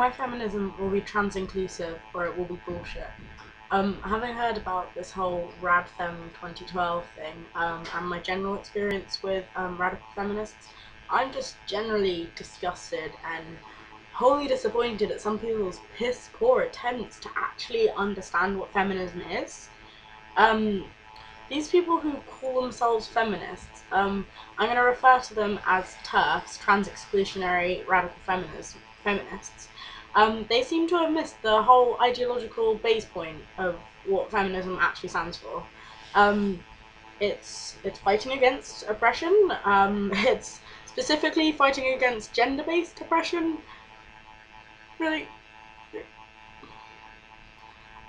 My feminism will be trans-inclusive or it will be bullshit. Having heard about this whole RadFem 2012 thing, and my general experience with radical feminists, I'm just generally disgusted and wholly disappointed at some people's piss poor attempts to actually understand what feminism is. Um, these people who call themselves feminists, I'm going to refer to them as TERFs, trans-exclusionary radical feminists. They seem to have missed the whole ideological base point of what feminism actually stands for. It's fighting against oppression. It's specifically fighting against gender-based oppression. Really.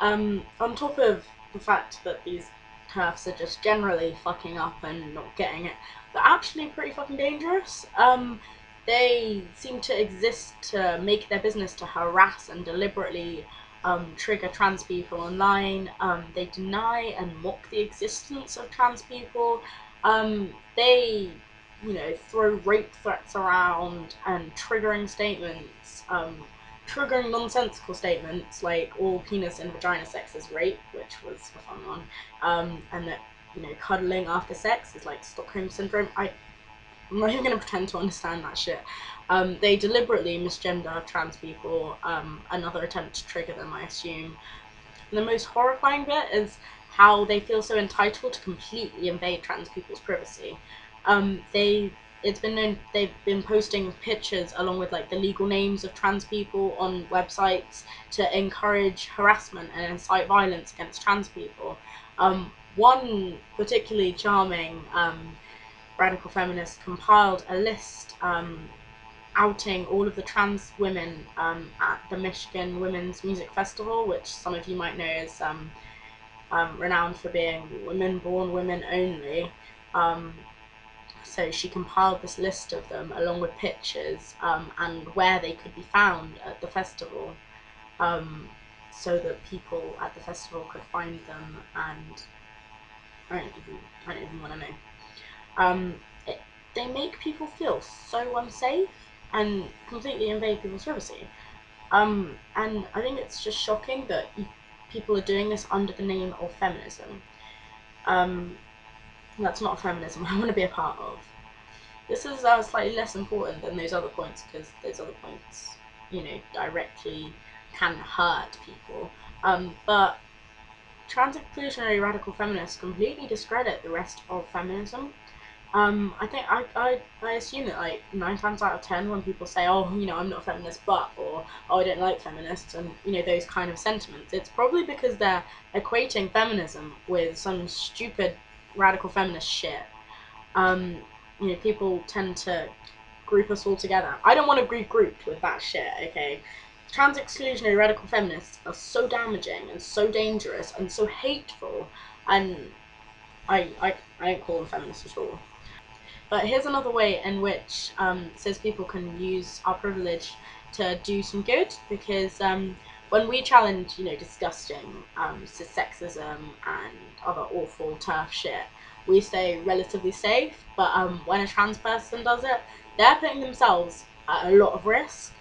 On top of the fact that these TERFs are just generally fucking up and not getting it, they're actually pretty fucking dangerous. They seem to exist to make their business to harass and deliberately trigger trans people online. They deny and mock the existence of trans people. They, throw rape threats around and triggering statements. Triggering nonsensical statements like all penis and vagina sex is rape, which was a fun one, and that cuddling after sex is like Stockholm syndrome. I'm not even gonna pretend to understand that shit. They deliberately misgender trans people. Another attempt to trigger them, I assume. And the most horrifying bit is how they feel so entitled to completely invade trans people's privacy. It's been known they've been posting pictures along with like the legal names of trans people on websites to encourage harassment and incite violence against trans people. One particularly charming radical feminist compiled a list outing all of the trans women at the Michigan Women's Music Festival, which some of you might know is renowned for being women born women only. So she compiled this list of them along with pictures and where they could be found at the festival, so that people at the festival could find them. And I don't even want to know. They make people feel so unsafe and completely invade people's privacy. And I think it's just shocking that people are doing this under the name of feminism. That's not a feminism I want to be a part of. This is slightly less important than those other points because those other points, directly can hurt people. But trans-inclusionary radical feminists completely discredit the rest of feminism. I think I assume that like 9 times out of 10 when people say, oh, I'm not a feminist but, or oh, I don't like feminists, and those kind of sentiments, it's probably because they're equating feminism with some stupid radical feminist shit. People tend to group us all together. I don't want to be grouped with that shit, okay? Trans-exclusionary radical feminists are so damaging and so dangerous and so hateful, and I don't call them feminists at all. But here's another way in which cis people can use our privilege to do some good, because when we challenge, disgusting cis sexism and other awful TERF shit, we stay relatively safe. But when a trans person does it, they're putting themselves at a lot of risk.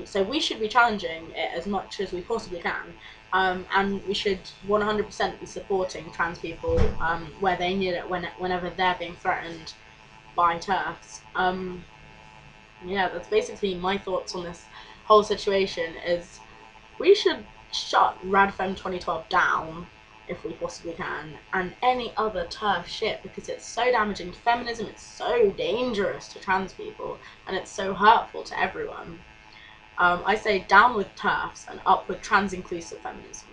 So we should be challenging it as much as we possibly can. And we should 100% be supporting trans people where they need it whenever they're being threatened by TERFs. Yeah, that's basically my thoughts on this whole situation. Is we should shut RadFem 2012 down if we possibly can, and any other TERF shit, because it's so damaging to feminism, it's so dangerous to trans people, and it's so hurtful to everyone. I say down with TERFs and up with trans-inclusive feminism.